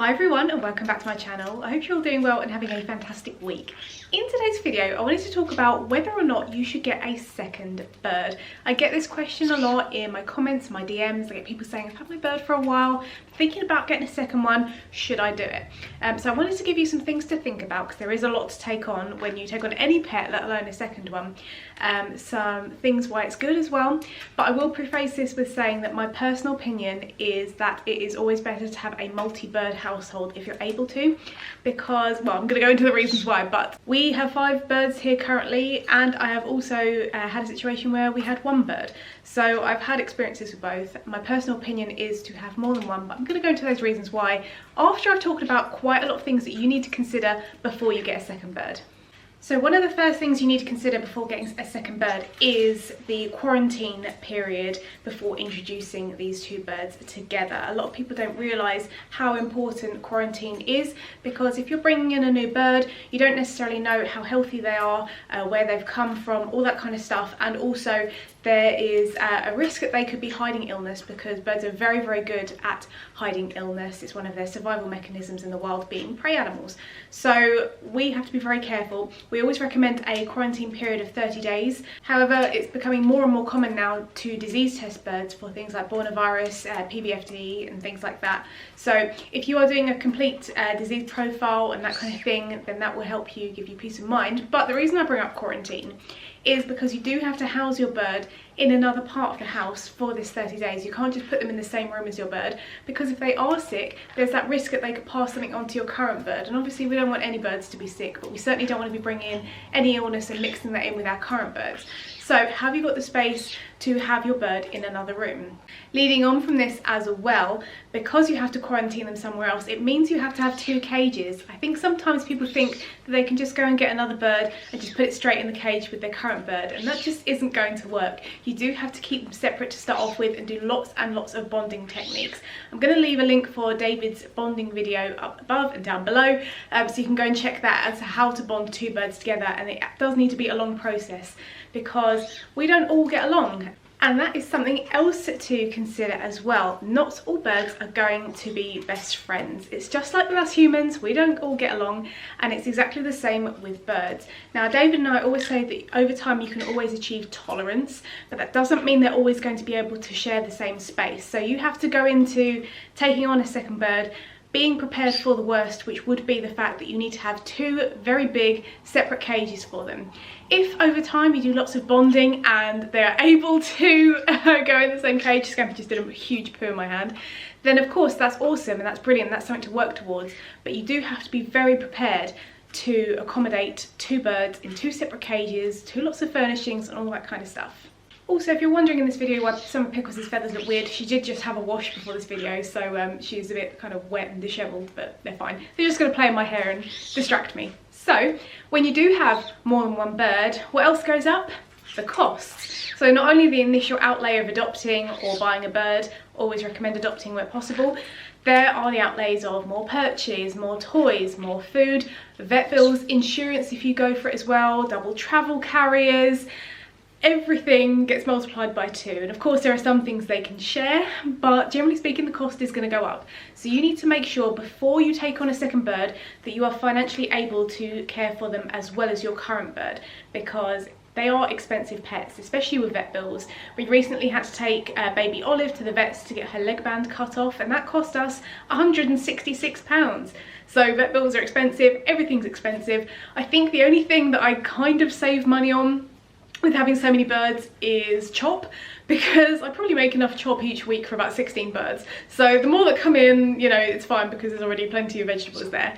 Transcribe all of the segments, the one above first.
Hi everyone and welcome back to my channel. I hope you're all doing well and having a fantastic week. In today's video, I wanted to talk about whether or not you should get a second bird. I get this question a lot in my comments, my DMs. I get people saying, I've had my bird for a while, thinking about getting a second one, should I do it? So I wanted to give you some things to think about because there is a lot to take on when you take on any pet, let alone a second one. Some things why it's good as well, but I will preface this with saying that my personal opinion is that it is always better to have a multi-bird household if you're able to, because, well, I'm going to go into the reasons why, but we have 5 birds here currently, and I have also had a situation where we had 1 bird. So I've had experiences with both. My personal opinion is to have more than 1, but I'm going to go into those reasons why after I've talked about quite a lot of things that you need to consider before you get a second bird. So one of the first things you need to consider before getting a second bird is the quarantine period before introducing these 2 birds together. A lot of people don't realise how important quarantine is, because if you're bringing in a new bird, you don't necessarily know how healthy they are, where they've come from, all that kind of stuff, and also there is a risk that they could be hiding illness, because birds are very, very good at hiding illness. It's one of their survival mechanisms in the wild, being prey animals. So we have to be very careful. We always recommend a quarantine period of 30 days. However, it's becoming more and more common now to disease test birds for things like Bornavirus, PBFD and things like that. So if you are doing a complete disease profile and that kind of thing, then that will help you, give you peace of mind. But the reason I bring up quarantine is because you do have to house your bird in another part of the house for this 30 days. You can't just put them in the same room as your bird, because if they are sick, there's that risk that they could pass something on to your current bird. And obviously we don't want any birds to be sick, but we certainly don't want to be bringing in any illness and mixing that in with our current birds. So have you got the space to have your bird in another room? Leading on from this as well, because you have to quarantine them somewhere else, it means you have to have 2 cages. I think sometimes people think that they can just go and get another bird and just put it straight in the cage with their current bird, and that just isn't going to work. You do have to keep them separate to start off with and do lots and lots of bonding techniques. I'm going to leave a link for David's bonding video up above and down below, so you can go and check that as to how to bond 2 birds together, and it does need to be a long process because we don't all get along. And that is something else to consider as well. Not all birds are going to be best friends. It's just like with us humans, we don't all get along, and it's exactly the same with birds. Now, David and I always say that over time you can always achieve tolerance, but that doesn't mean they're always going to be able to share the same space. So you have to go into taking on a second bird being prepared for the worst, which would be the fact that you need to have 2 very big separate cages for them. If over time you do lots of bonding and they're able to go in the same cage, Scampy just did a huge poo in my hand, then of course that's awesome and that's brilliant, that's something to work towards, but you do have to be very prepared to accommodate 2 birds in 2 separate cages, 2 lots of furnishings and all that kind of stuff. Also, if you're wondering in this video why some of Pickles' feathers look weird, she did just have a wash before this video, so she's a bit kind of wet and dishevelled, but they're fine. They're just going to play in my hair and distract me. So, when you do have more than 1 bird, what else goes up? The costs. So not only the initial outlay of adopting or buying a bird, always recommend adopting where possible, there are the outlays of more perches, more toys, more food, vet bills, insurance if you go for it as well, double travel carriers. Everything gets multiplied by 2, and of course there are some things they can share, but generally speaking the cost is going to go up. So you need to make sure before you take on a second bird that you are financially able to care for them as well as your current bird, because they are expensive pets, especially with vet bills. We recently had to take baby Olive to the vets to get her leg band cut off, and that cost us £166. So vet bills are expensive, everything's expensive. I think the only thing that I kind of save money on with having so many birds is chop, because I probably make enough chop each week for about 16 birds. So the more that come in, you know, it's fine because there's already plenty of vegetables there.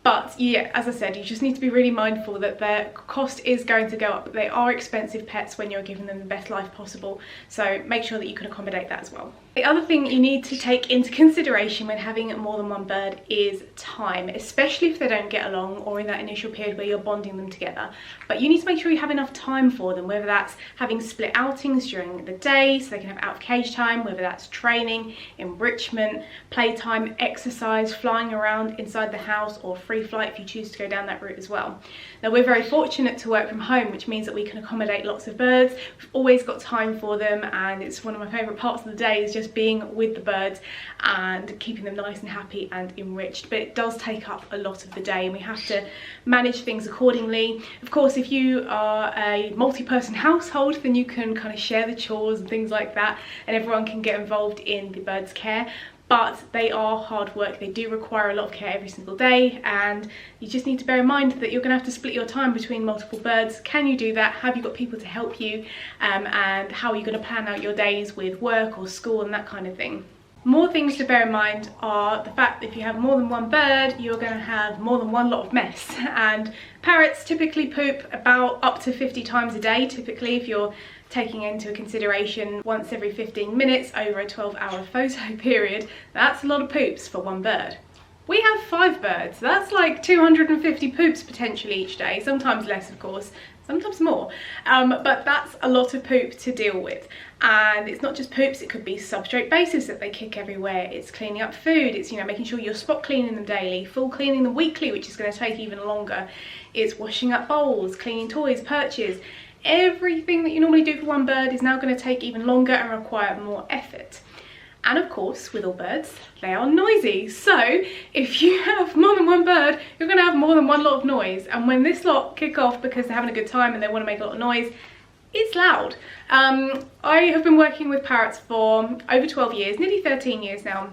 But yeah, as I said, you just need to be really mindful that their cost is going to go up. They are expensive pets when you're giving them the best life possible, so make sure that you can accommodate that as well. The other thing you need to take into consideration when having more than 1 bird is time, especially if they don't get along or in that initial period where you're bonding them together. But you need to make sure you have enough time for them, whether that's having split outings during the day so they can have out of cage time, whether that's training, enrichment, playtime, exercise, flying around inside the house, or free flight if you choose to go down that route as well. Now, we're very fortunate to work from home, which means that we can accommodate lots of birds. We've always got time for them, and it's one of my favourite parts of the day is just just being with the birds and keeping them nice and happy and enriched. But it does take up a lot of the day, and we have to manage things accordingly. Of course, if you are a multi-person household, then you can kind of share the chores and things like that, and everyone can get involved in the birds' care. But they are hard work. They do require a lot of care every single day, and you just need to bear in mind that you're going to have to split your time between multiple birds. Can you do that? Have you got people to help you? And how are you going to plan out your days with work or school and that kind of thing? More things to bear in mind are the fact that if you have more than one bird, you're going to have more than one lot of mess. And parrots typically poop about up to 50 times a day, typically, if you're taking into consideration once every 15 minutes over a 12-hour photo period. That's a lot of poops for one bird. We have 5 birds. That's like 250 poops potentially each day, sometimes less of course, sometimes more, but that's a lot of poop to deal with. And it's not just poops, it could be substrate bases that they kick everywhere, it's cleaning up food, it's, you know, making sure you're spot cleaning them daily, full cleaning them weekly, which is going to take even longer, it's washing up bowls, cleaning toys, perches. Everything that you normally do for one bird is now going to take even longer and require more effort. And of course, with all birds, they are noisy. So if you have more than one bird, you're going to have more than one lot of noise. And when this lot kick off because they're having a good time and they want to make a lot of noise, it's loud. I have been working with parrots for over 12 years, nearly 13 years now.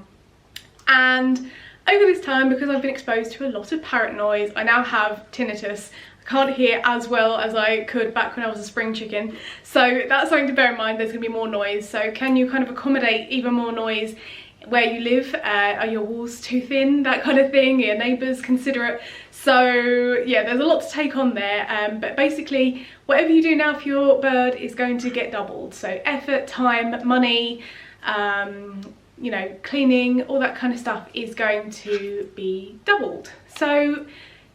And over this time, because I've been exposed to a lot of parrot noise, I now have tinnitus. Can't hear as well as I could back when I was a spring chicken, so that's something to bear in mind. There's going to be more noise, so can you kind of accommodate even more noise where you live? Are your walls too thin, that kind of thing? Are your neighbours considerate? So yeah, there's a lot to take on there, but basically whatever you do now for your bird is going to get doubled. So effort, time, money, you know, cleaning, all that kind of stuff is going to be doubled. So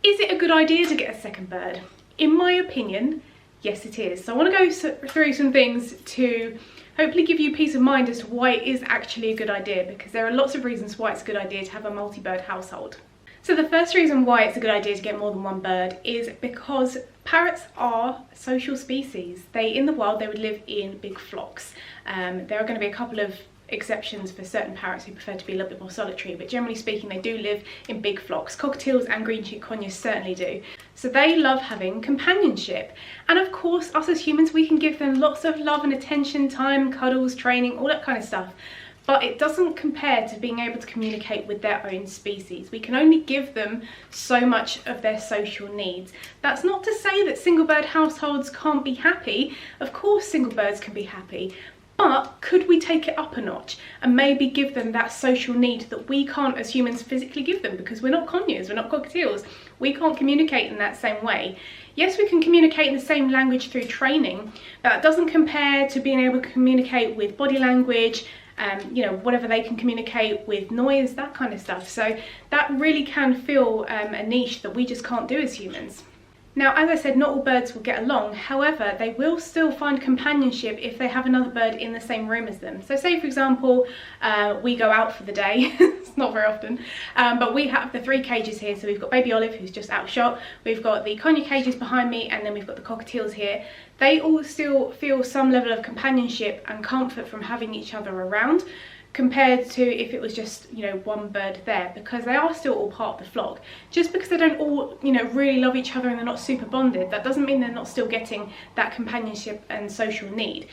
is it a good idea to get a second bird? In my opinion, yes it is. So I want to go through some things to hopefully give you peace of mind as to why it is actually a good idea, because there are lots of reasons why it's a good idea to have a multi-bird household. So the first reason why it's a good idea to get more than one bird is because parrots are social species. In the wild, they would live in big flocks. There are going to be a couple of exceptions for certain parrots who prefer to be a little bit more solitary, but generally speaking they do live in big flocks. Cockatiels and green-cheeked conures certainly do. So they love having companionship, and of course us as humans, we can give them lots of love and attention, time, cuddles, training, all that kind of stuff, but it doesn't compare to being able to communicate with their own species. We can only give them so much of their social needs. That's not to say that single bird households can't be happy. Of course single birds can be happy, but could we take it up a notch and maybe give them that social need that we can't as humans physically give them, because we're not conures, we're not cockatiels, we can't communicate in that same way. Yes, we can communicate in the same language through training, but that doesn't compare to being able to communicate with body language, you know, whatever they can communicate with noise, that kind of stuff. So that really can fill a niche that we just can't do as humans. Now, as I said, not all birds will get along. However, they will still find companionship if they have another bird in the same room as them. So say, for example, we go out for the day. It's not very often, but we have the 3 cages here. So we've got baby Olive, who's just outshot. We've got the conure cages behind me, and then we've got the cockatiels here. They all still feel some level of companionship and comfort from having each other around, compared to if it was just, you know, one bird there, because they are still all part of the flock. Just because they don't all, you know, really love each other and they're not super bonded, that doesn't mean they're not still getting that companionship and social need.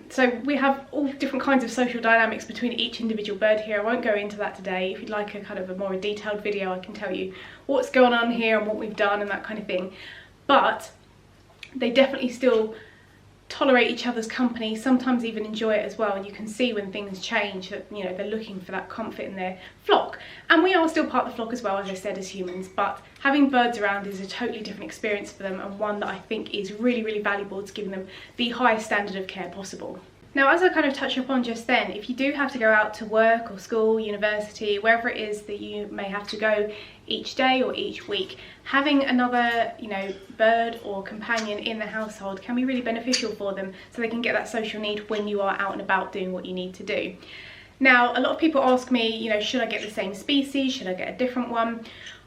So we have all different kinds of social dynamics between each individual bird here. I won't go into that today. If you'd like a kind of a more detailed video, I can tell you what's going on here and what we've done and that kind of thing. But they definitely still tolerate each other's company, sometimes even enjoy it as well, and you can see when things change that, you know, they're looking for that comfort in their flock. And we are still part of the flock as well, as I said, as humans, but having birds around is a totally different experience for them, and one that I think is really, really valuable to giving them the highest standard of care possible. Now, as I kind of touched upon just then, if you do have to go out to work or school, university, wherever it is that you may have to go each day or each week, having another, you know, bird or companion in the household can be really beneficial for them, so they can get that social need when you are out and about doing what you need to do. Now, a lot of people ask me, you know, should I get the same species? Should I get a different one?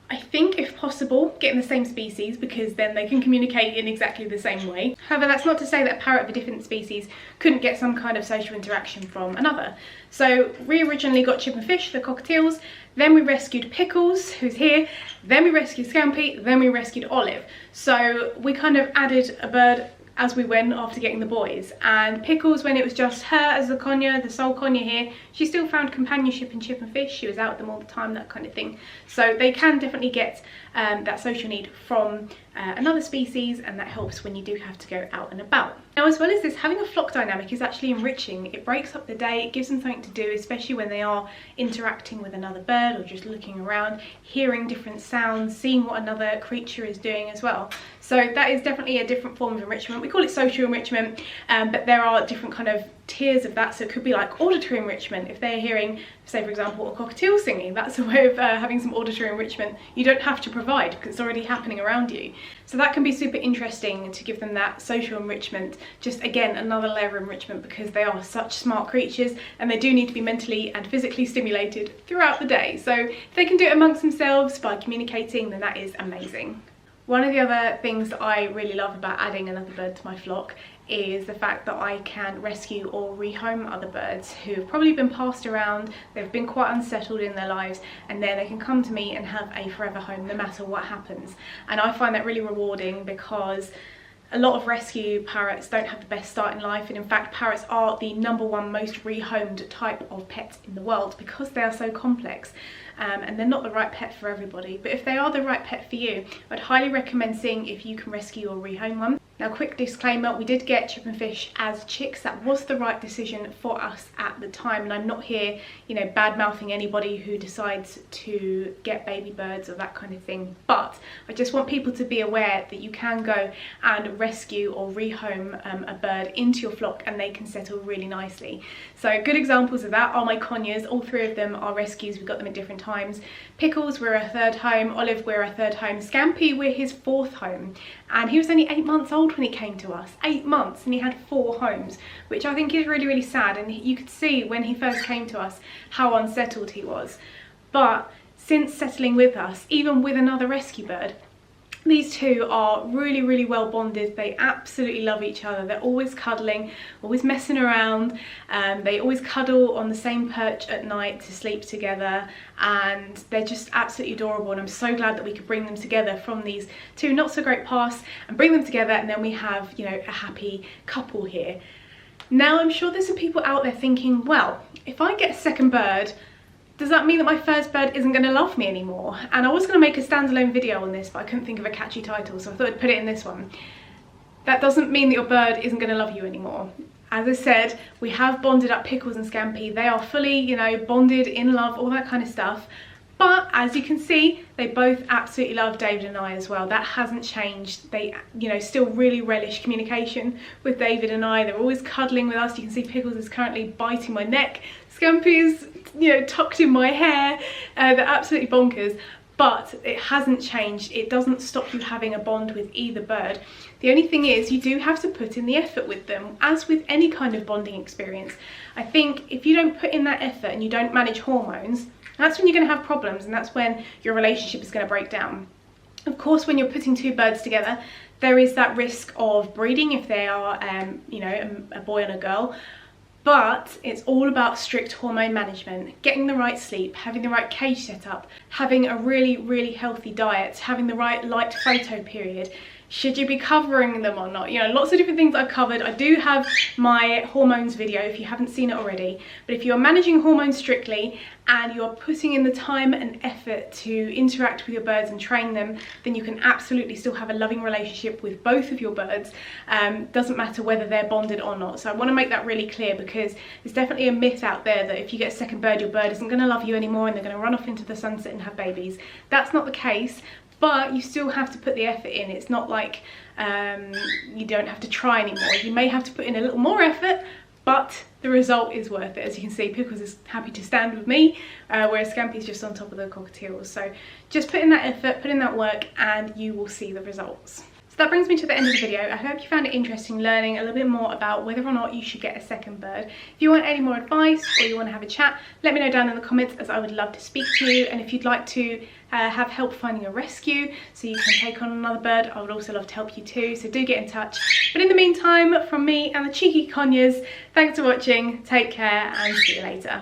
I think if possible, get in the same species, because then they can communicate in exactly the same way. However, that's not to say that a parrot of a different species couldn't get some kind of social interaction from another. So we originally got Chip and Fish, the cockatiels, then we rescued Pickles, who's here, then we rescued Scampy, then we rescued Olive. So we kind of added a bird as we went after getting the boys. And Pickles, when it was just her as the conure, the sole conure here, she still found companionship in Chip and Fish. She was out with them all the time, that kind of thing. So they can definitely get that social need from another species, and that helps when you do have to go out and about. Now, as well as this, having a flock dynamic is actually enriching. It breaks up the day, it gives them something to do, especially when they are interacting with another bird or just looking around, hearing different sounds, seeing what another creature is doing as well. So that is definitely a different form of enrichment. We call it social enrichment, but there are different kind of tiers of that. So it could be like auditory enrichment. If they're hearing, say for example, a cockatiel singing, that's a way of having some auditory enrichment. You don't have to provide because it's already happening around you. So that can be super interesting to give them that social enrichment. Just again, another layer of enrichment, because they are such smart creatures and they do need to be mentally and physically stimulated throughout the day. So if they can do it amongst themselves by communicating, then that is amazing. One of the other things that I really love about adding another bird to my flock is the fact that I can rescue or rehome other birds who have probably been passed around, they've been quite unsettled in their lives, and then they can come to me and have a forever home no matter what happens. And I find that really rewarding, because a lot of rescue parrots don't have the best start in life, and in fact parrots are the #1 most rehomed type of pet in the world because they are so complex. And they're not the right pet for everybody, but if they are the right pet for you, I'd highly recommend seeing if you can rescue or rehome one. Now, quick disclaimer, we did get Chip and Fish as chicks. That was the right decision for us at the time, and I'm not here, you know, bad-mouthing anybody who decides to get baby birds or that kind of thing, but I just want people to be aware that you can go and rescue or rehome a bird into your flock and they can settle really nicely. So good examples of that are my conures. All 3 of them are rescues. We got them at different times. Pickles, we're a 3rd home. Olive, we're a 3rd home. Scampy, we're his 4th home, and he was only 8 months old when he came to us. 8 months, and he had 4 homes, which I think is really, really sad. And you could see when he first came to us how unsettled he was. But since settling with us, even with another rescue bird, these 2 are really, really well bonded. They absolutely love each other. They're always cuddling, always messing around. They always cuddle on the same perch at night to sleep together, and they're just absolutely adorable. And I'm so glad that we could bring them together from these 2 not so great pasts and bring them together, and then we have, you know, a happy couple here. Now, I'm sure there's some people out there thinking, well, if I get a second bird, does that mean that my first bird isn't going to love me anymore? And I was going to make a standalone video on this, but I couldn't think of a catchy title, so I thought I'd put it in this one. That doesn't mean that your bird isn't going to love you anymore. As I said, we have bonded up Pickles and Scampy. They are fully, you know, bonded, in love, all that kind of stuff. But as you can see, they both absolutely love David and I as well. That hasn't changed. They, you know, still really relish communication with David and I. They're always cuddling with us. You can see Pickles is currently biting my neck. Scampy is, you know, tucked in my hair. They're absolutely bonkers. But it hasn't changed. It doesn't stop you having a bond with either bird. The only thing is, you do have to put in the effort with them, as with any kind of bonding experience. I think if you don't put in that effort and you don't manage hormones, that's when you're going to have problems, and that's when your relationship is going to break down. Of course, when you're putting 2 birds together, there is that risk of breeding if they are, you know, a boy and a girl. But it's all about strict hormone management, getting the right sleep, having the right cage set up, having a really, really healthy diet, having the right light photo period. Should you be covering them or not? You know, lots of different things I've covered. I do have my hormones video if you haven't seen it already. But if you're managing hormones strictly and you're putting in the time and effort to interact with your birds and train them, then you can absolutely still have a loving relationship with both of your birds. Doesn't matter whether they're bonded or not. So I want to make that really clear, because there's definitely a myth out there that if you get a second bird, your bird isn't going to love you anymore and they're going to run off into the sunset and have babies. That's not the case. But you still have to put the effort in. It's not like you don't have to try anymore. You may have to put in a little more effort, but the result is worth it. As you can see, Pickles is happy to stand with me, whereas Scampy's just on top of the cockatiels. So just put in that effort, put in that work, and you will see the results. So that brings me to the end of the video. I hope you found it interesting learning a little bit more about whether or not you should get a second bird. If you want any more advice or you want to have a chat, let me know down in the comments, as I would love to speak to you. And if you'd like to have help finding a rescue so you can take on another bird, I would also love to help you too, so do get in touch. But in the meantime, from me and the cheeky conures, thanks for watching, take care and see you later.